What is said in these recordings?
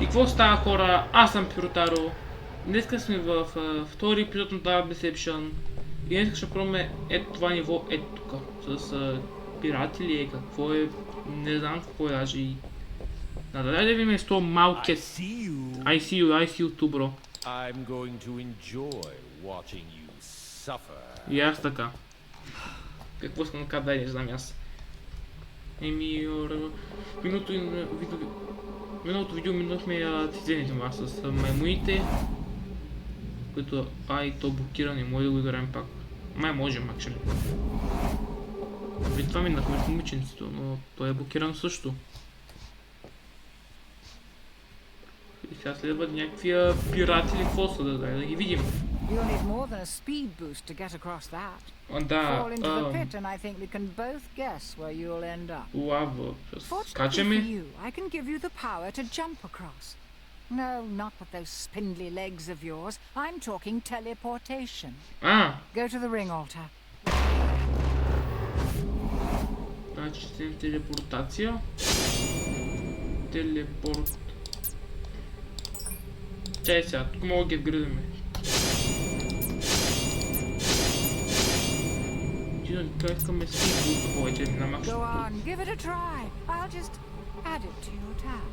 И какво става, хора? Аз съм Пиротаро. Днеска сме в втори епизод на Dark Deception. И днеска ще пробваме ето това ниво, ето тук. С пирати ли е, какво е, не знам какво е даже и... Да, дай да видим с това малкият... I see you too, bro. I'm going to enjoy watching you suffer. И аз така. Какво искам да кажа, дай не знам аз. Миналото видео минахме цизените ма с маймуните, които то блокира, не може да го играем пак. Май можем, actually. Преди това минахме с момиченцето, но той е блокиран също. И сега следват някакви пирати или какво са, да ги видим. You'll need more than a speed boost to get across that. Да, Fall into the pit and I think we can both guess where you'll end up. лава. Fortunately for Скачаме. you, I can give you the power to jump across. No, not with those spindly legs of yours. I'm talking teleportation. Go to the ring altar. Значи ще телепортация. Телепорт. Чай сега, тук мога да ги вградаме. Така искаме си повече на макс. Go on, give it a try. I'll just add it to your tab.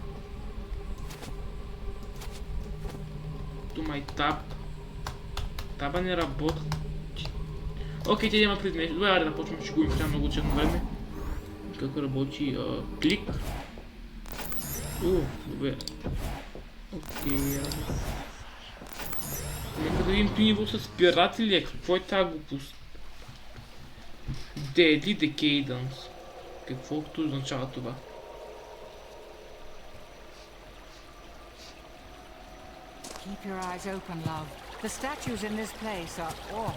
To my tab. Таба не работи. Окей, те няма пред нещо. Добре, да почваме, ще губим много черно време. Как работи клик. Добре. Окей. Нека да видим това ниво с пирати ли е. Какво е тази глупост? Deadly Decadence. Каквото означава това? Keep your eyes open, love. The statues in this place are awful.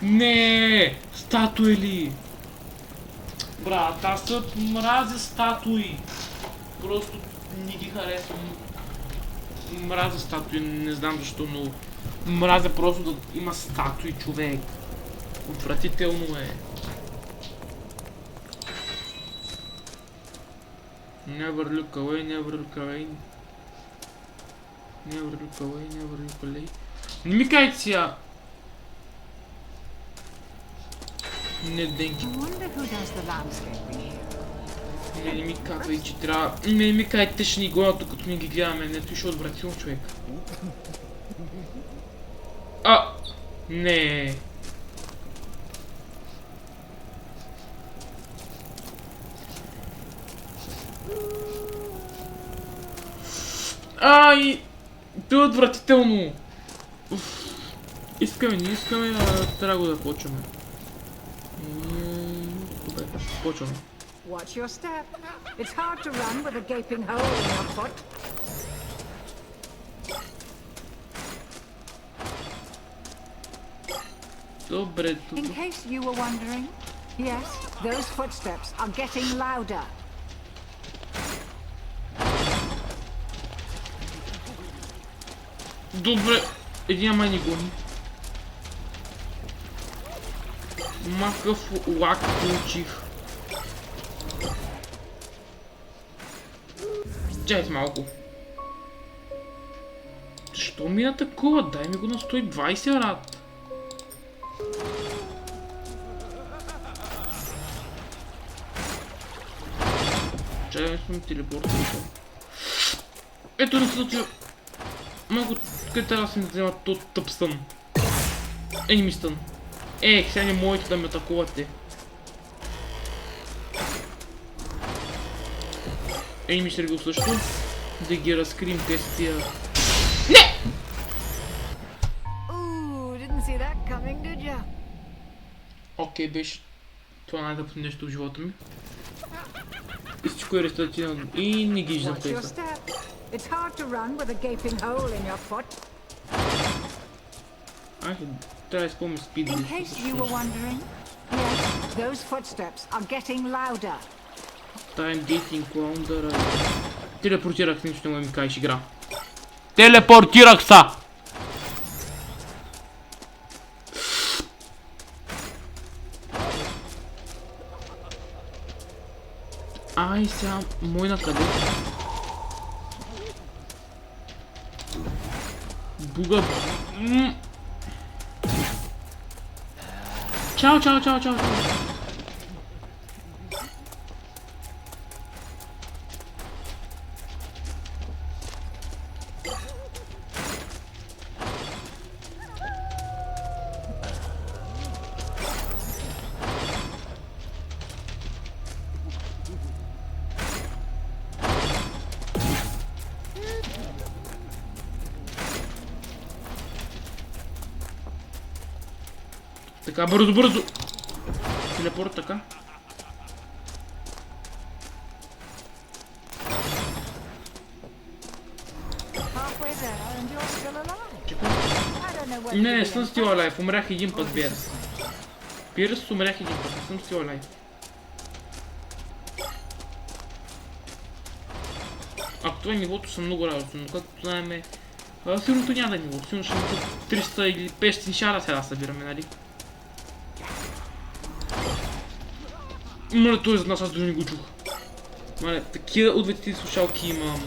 Не, статуи ли? Брат, аз се мразя статуи. Просто не ги харесвам. Мразя статуи, не знам защо, но мразя просто да има статуи, човек. Отвратително е. Never look away, never look away. Never look away, never look away. Не ми кайте сега. Не, Денки. Не ми казвай, че трябва... Не ми кайте, те ще ни гонят, докато ни ги гледаме. Не, той ще е отвратително, човек. Не. Това е отвратително. Искаме, не искаме, трябва да почваме. Добре, почваме. Watch your step. It's hard to run with a gaping hole in your foot. Добре, In case you were wondering, yes, those footsteps are getting louder. Добре, един май ни гони. Макъв лак получих. Чай малко. Защо ми е такова? Дай ми го на 120, рад. Чай, не съм телепортирал. Ето не се случва. Много къде трябва да се взема този тъп стън. Enemy стън. Сега не можете да ме атакувате. Enemy стригъл също. Да ги разкрием къде са тия... Не! Окей, беше това най-дъпто нещо в живота ми. И всичко е рестартирано и не ги виждам теста. It's hard to run with a gaping hole in your foot. Трябва да изпълня спид. In case you were wondering, yes, those footsteps are getting louder. Time dating louder. Телепортирах, нищо не му ми кажеш игра. Телепортирах са! Ай, сега, мой на къде? Буга. Чао, чао, чао, чао. Така, бързо, бързо! Телепорт, така. Не съм стил алайф, умрях един път, Пирс. Пирс, умрях един път, не съм стил алайф. Ако това е нивото, съм много радостен, но както знаем, сигурното няма да е нивото, сигурно ще имаме 300 или 500 шара сега събираме, нали? Мале, той за нас, аз дори не го чух. Мале, такива ответите слушалки имам.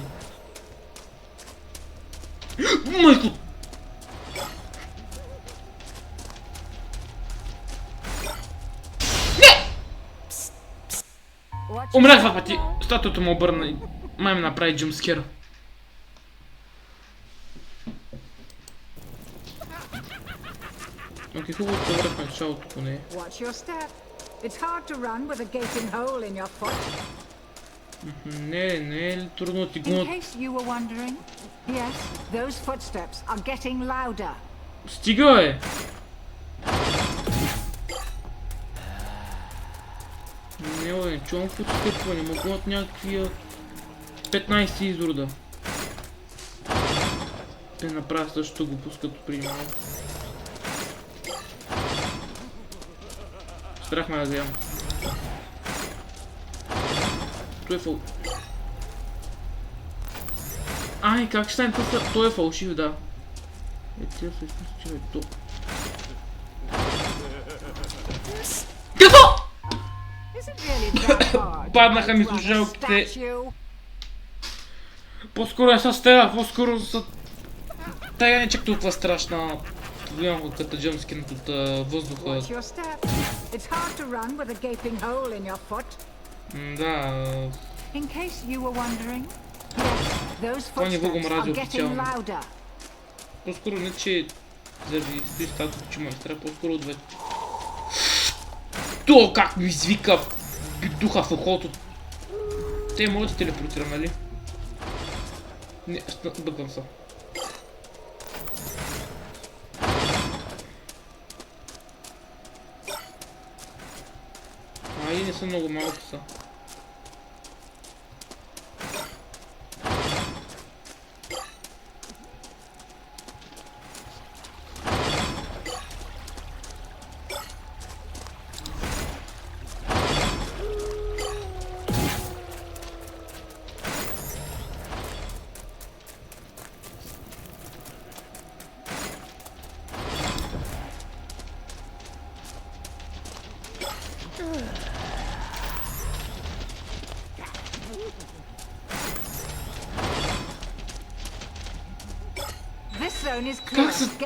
Майко! Не! Умрях два пъти. Статуята му обърна и май ме направи джъмскера. Окей, хубаво да върнах началото поне. It's hard to run with a gaping hole in your foot. Не е трудно да ти гонят. In case you were wondering, yes, those footsteps are getting louder. Стига, бе! Не чувам футстепване, ма гонят някакви 15 изрода. Те направят същото глупост като преди малко. Страх ме да вземам. Той е фал... Ай, как ще стане това? Той е фалшив, да. Тя всъщност, че е то. Какво? Паднаха ми слушалките. По-скоро е са стела, по-скоро са... Тая не е чак толкова страшна. Гледам като джъмскинът от въздуха. Да. Това ниво го мрази официално. По-скоро не че заради стои статус, че майстра, по-скоро ответ. То как ми извика духа в ухото. Те могат да се телепортира, нали? Не, бъгвам се. И не са много малко са.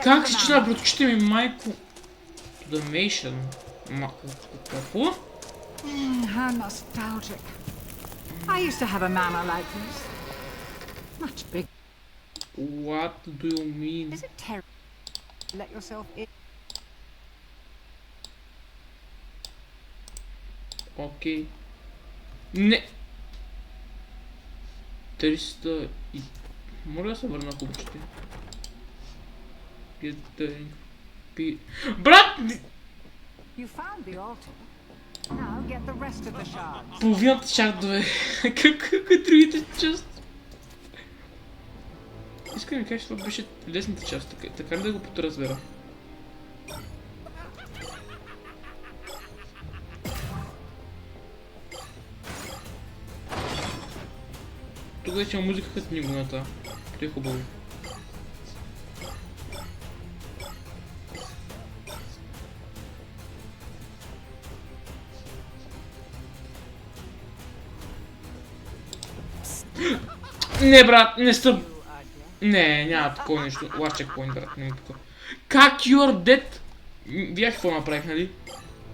Как се чина пред очите ми, майко? Damation. Какво? How nostalgic. I used to have a mama like this. Much bigger. What do you mean? Is it terrible? Let yourself in. Окей. Не! 300 и... Моля да се върна в обичате. Брат! Половината шардове. Как е другите част? Искам да ми кажа, че това беше лесната част. Така ли да го подразбера? Тук вече има музика като нигоната. Това е хубаво. Не, брат, не съм. Не, няма такова нещо. Last checkpoint, брат, не ми такова. Как you are dead? Видях какво направих, нали?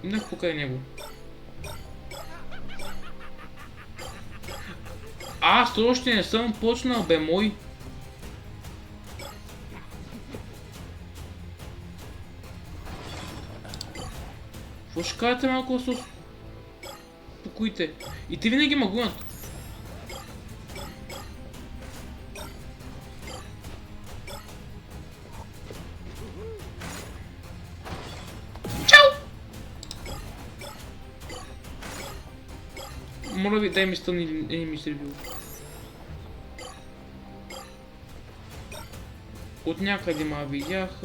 Минах покрай него. Аз още не съм почнал, бе мой. Какво ще кажете малко да се успокоите? И те винаги ма гонят. Моля ви, дай ми стън или ми се ревю. От някъде ма видях.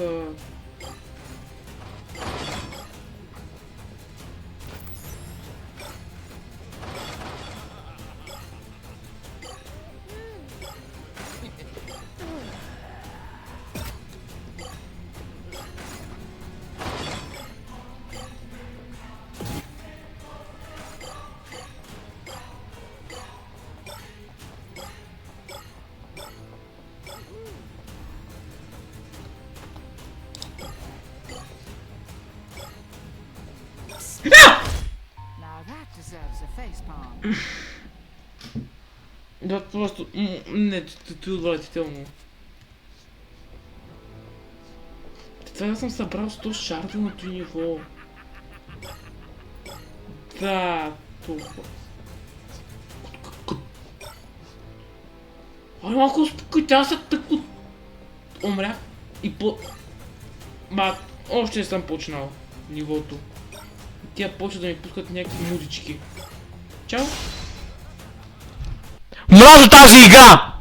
Now that deserves a face palm. Да, просто... Не, ти отвратително. Това да съм събрал 100 шарда на този ниво. Да, това. Ай, малко успокойте, аз се тъкво... Умрях и по... Ба, още не съм почнал нивото. Тя почва да ми пускат някакви музички. Чао! Мразя тази игра!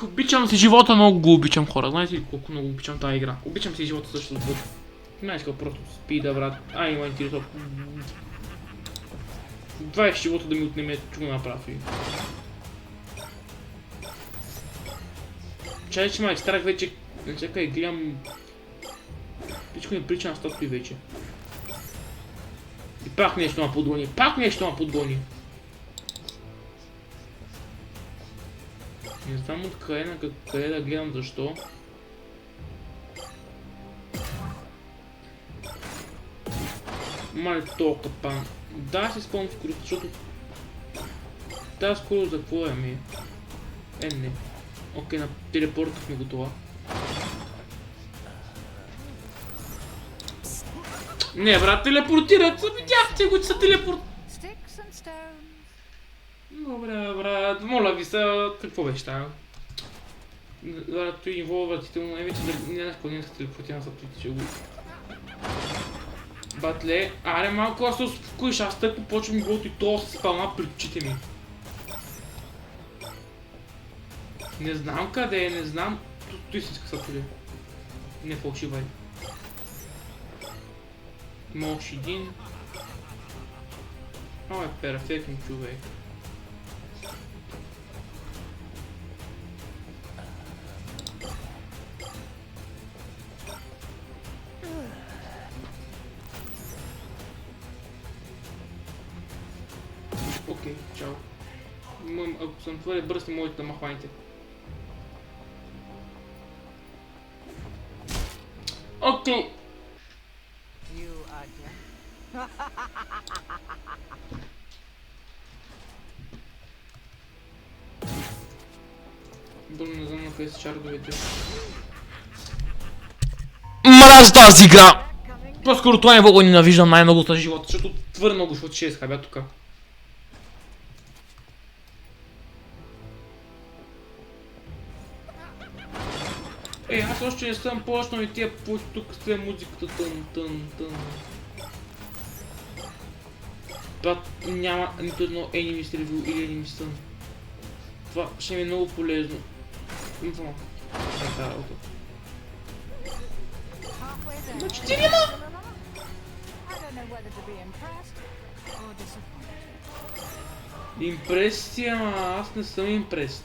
Обичам си живота, много го обичам, хора. Знаете ли колко много обичам тази игра? Обичам си живота също. Не искам просто спида, брат. Има интересно. 20 живота да ми отнеме, че го направи. Чай, че май старах вече. Чакай, гледам. Всичко ми прилича на статуи вече. И пак нещо ма подгони, пак нещо ма подгони. Не знам откъде на къде да гледам, защо. Мале тоя капан. Да, си спомням скорост, защото... Тази скорост за какво е ми? Не. Окей, на телепортах ми го това. Не, брат, телепортират! Видяхте го, че са телепорт... Добре, брат, моля ви се, какво беше това? Брат, той ниво вратително, най-вече да не знаеш какво не се телепортирам, за това ще го... Батле, аре малко да се успокоиш, аз тъпо почвам нивото и то се спална пред очите ми. Не знам къде е, не знам... Той си иска сатури. Не фалшивай. Има още един. О, е перфектно, човек. Окей, чао. Ако съм твърде бърз, не можете да ме хваните. Окей. Бъл, не знам на къде са чардовете. Мразя тази игра! По-скоро това ниво го ненавиждам най-много за живота, защото твърде много ще отче изхабя тука. Аз още не съм почнал и тия пути тук с тия музиката тън. Брат, няма нито едно Enemies Review или Enemies Stun. Това ще ми е много полезно. Това. На 4-ма! Импресия, ама аз не съм импрес.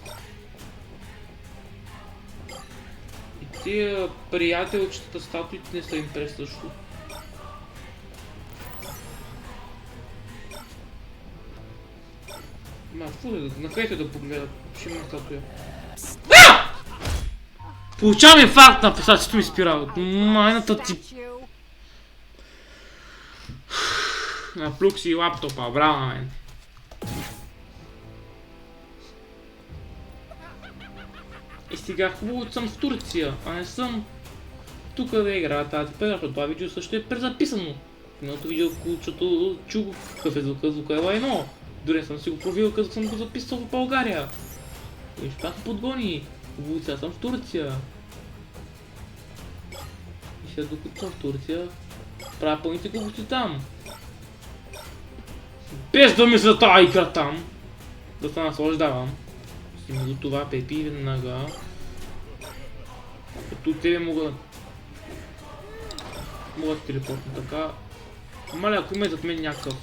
И тия приятелчетата статуите не са импрес също. Ма, на където да погледат, ще има статуя. Получавам инфаркт на писачето ми спира. Майната ти... Наплюк си лаптопа, браво на мен. И сега хубаво съм в Турция, а не съм тук да играя тази пера, защото това видео също е презаписано. В едното видео, защото чух какъв е звука е лайно. Дори не съм си го проверил, като съм го записал в България. И ще бяха подгони. Хубаво сега съм в Турция. И сега докато съм в Турция, правя пълните глупости там. Без да ми за тази игра там. Да се наслаждавам. Си ми го това пепи веднага. Като от тебе мога да телепортна така. Маля, ако има зад мен някакъв.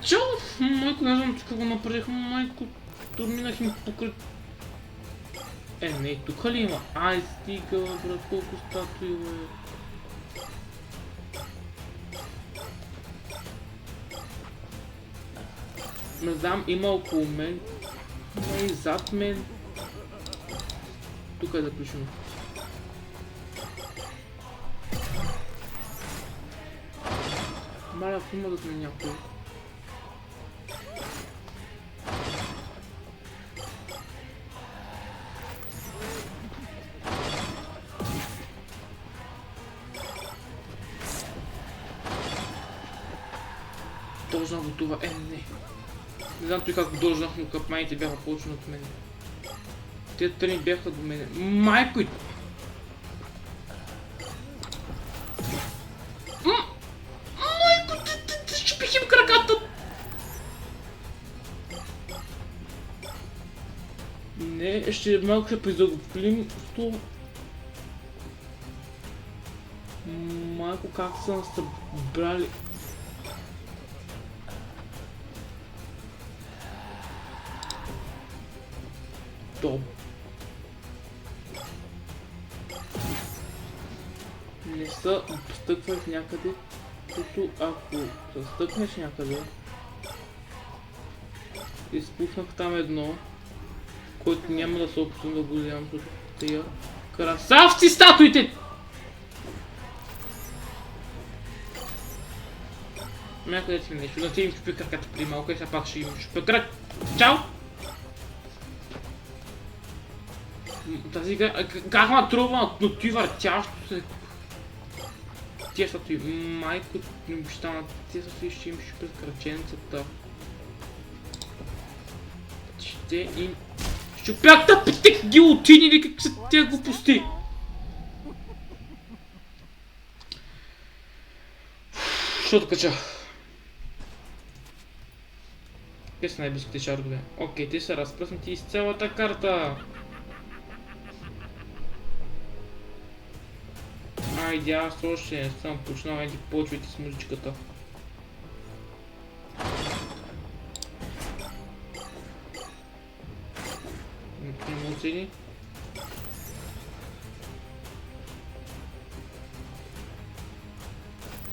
Чао! Майко, не знам какво направих. Майко, турминах им покрай... Не, тук ли има? Ай, стига, брат, колко статуи, бе. Не знам, има около мен. Има и зад мен. Тук е заключено. Маля, ако има зад мен някой. Должна готова. Не. Не знам той как должнах, но капманите бяха получени от мен. Те тръни бяха до мене. Майко! Майко, те щупих им краката! Не, ще малко ще призаглим с майко, как са събрали... Топ. Не са стъкваш някъде, защото ако се стъкнеш някъде, изпуснах там едно, който няма да се опитам да го вземам, защото тия красавци статуите! Някъде си нещо, да ти им щупи краката при малко и сега пак ще им щупи крак. Чао! Тази игра, как ма трува, но ти въртящо се. Тия статуи, майко, баща на тия статуи ще им щупят краченцата. Ще им щупят тъпите гилотини или как са тия глупости. Що кача? Те са най-близките шардове. Окей, те са разпръснати из цялата карта. Айде, аз още не съм почнал, айде почвайте с музичката. Не оцени.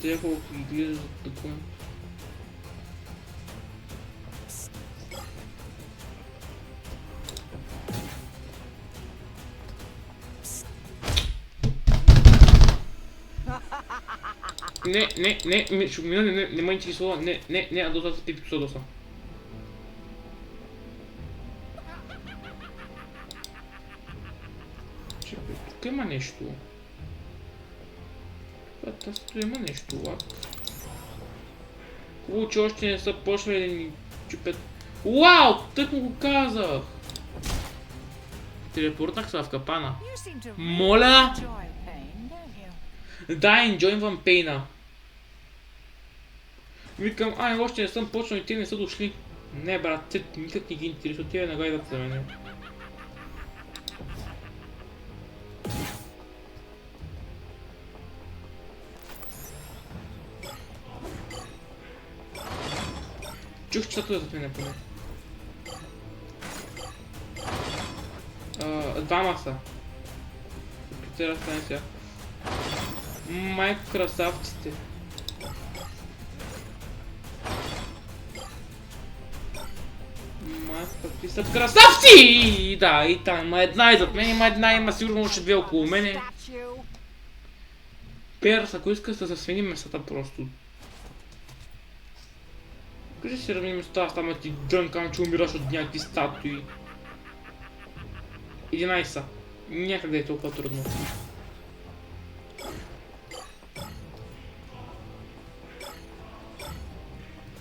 Те хубаво ги гледат за такова. Не ме интересува, не, а доста пипи доста. Чакай, тук има нещо. Тук има нещо, Хубаво, че още не са почнали да ни чупят. Уау, тък му го казах! Телепортнах се в капана. Моля! Да, енджойвам пейна. Викам, още не съм почнал и те не са дошли. Не, брат, те никак не ги интересуват, те не гледат за мен. Чух, че са зад мене поне. Двама са. Тук трябва да стане сега. Майко красавците. Майко, какви са красавци! Да, и там има една и зад мен, има една, има сигурно още две около мене. Перс, ако искаш да се свини местата просто. Кажи си равни места, аз там ти дрънкам, че умираш от някакви статуи. 11. Някъде е толкова трудно.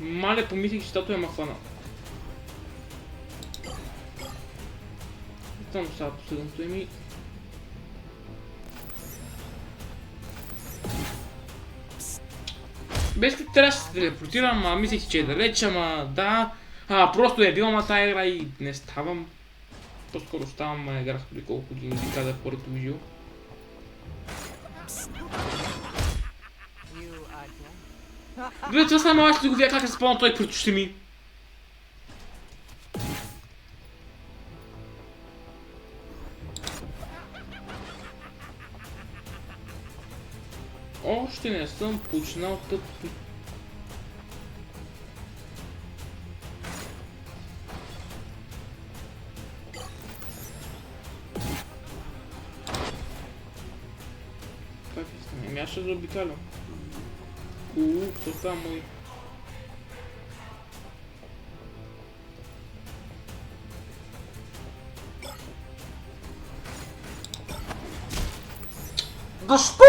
Мале, помислих, че статуя ма хвана. Там сега последното ми. Без като трябваше да се телепортирам, мислих, че е далеч, ама да. Просто е била тази игра и не ставам. По-скоро ставам, играх преди колко години ви казах хората видео. Добре, това само аз ще го видя как е спълна той пред ушите ми. Още не съм почнал тъпто. Как е стане? Ами аз ще заобикалям. То става мой. Защо?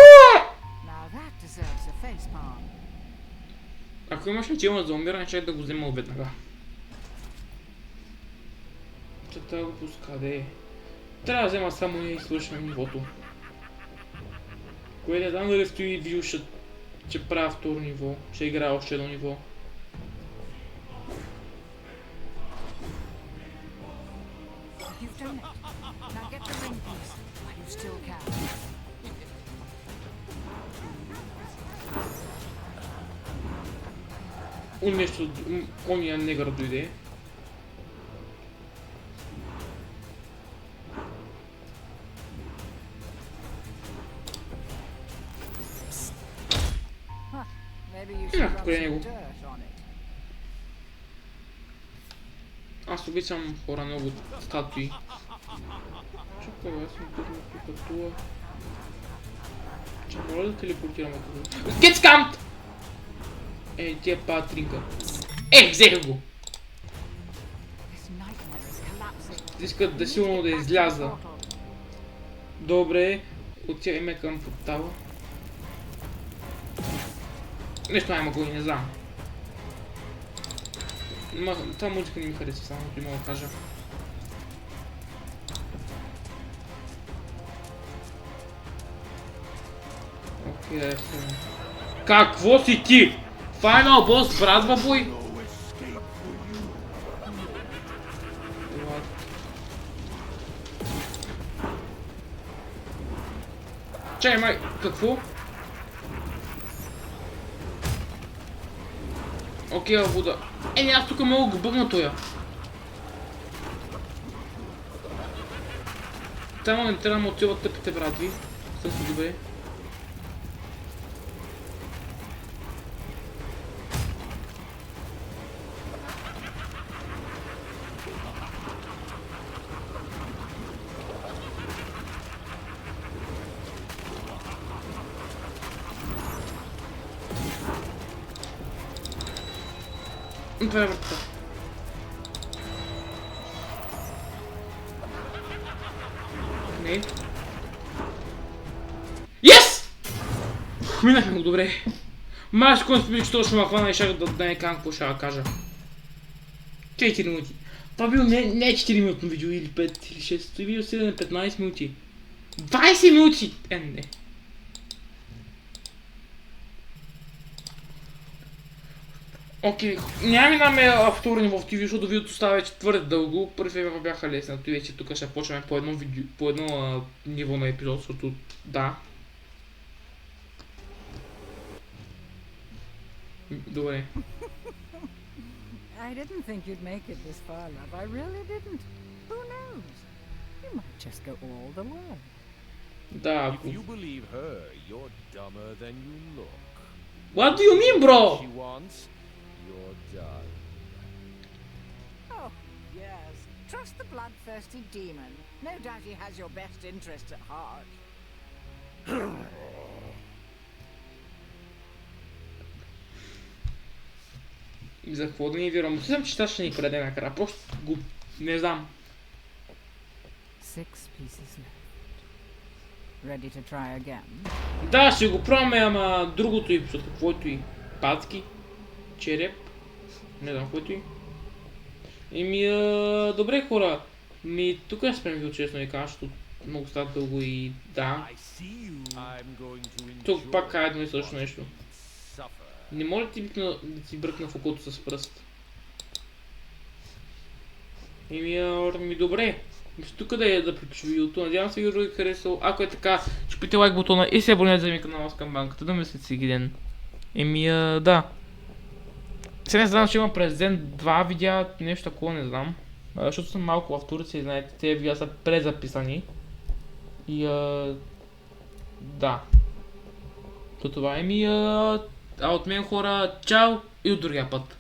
Ако имаш лечилна за умиране, ще да го взема веднага. Чета го пускаде. Трябва да взема само и свършим нивото. Кое не знам дали стои видео, че правя второ ниво, ще играя още едно ниво. Нещо, ония негър дойде. Покрай него. Аз обичам хора много статуи. Чакай, аз съм трудно припътува. Че моля да телепортираме тук. Get scammed! Тия патринка. Взех го! Искат да силно да изляза. Добре, отиваме към портала. Нещо няма го и не знам. Това музика не ми харесва, само да мога да кажа. Окей, какво си ти? Final boss, брат, бабой! Чай, май, какво? Окей, вода. Аз тук мога го бъгна тоя. Там не трябва да му отиват тъпите братви. Също добре. Това е вратата. Не. Yes! Минахме го добре. Маш, кой спомни, че точно ма хвана и шах да не кам какво ще кажа. 4 минути. Това бил не 4 минутно видео или 5 или 6. Това бил 7-15 минути. 20 минути! Не. Окей, няма минаме второ ниво в TV, защото видеото става вече твърде дълго. Първи ниво бяха леснато и вече тук ще почваме по едно ниво на епизод, защото да. Добре. I didn't think you'd make it this far, love. I really didn't. Who knows? You might just go all the way. Да, If ако... you believe her, you're dumber than you look. What do you mean, bro? She wants, you're done. Oh, yes. Trust the bloodthirsty demon. No doubt he has your best interests at heart. И за какво да ни вярвам? Мислям, че това ще ни преде накрая. Просто го... не знам. 6 pieces left. Ready to try again? Да, ще го пробваме, ама другото и, защото каквото и. Пацки, череп, не знам каквото и. Добре хора. Тук ще спрем ви честно и кажа, защото много става дълго и да. I see you. I'm going to enjoy Тук пак едно и също нещо. suffer. Не може ли да ти бръкна в окото с пръст? Добре. Тук да приключи видеото. Надявам се видеото ви харесало. Ако е така, чупите лайк бутона и се абонирайте за ми канала с камбанката. Да мислите всеки ден. Да. Сега не знам, че има през ден 2 видеа, нещо такова не знам. Защото съм малко в Турция и знаете, тези видеа са презаписани. И да. То това от мен хора, чао и от другия път.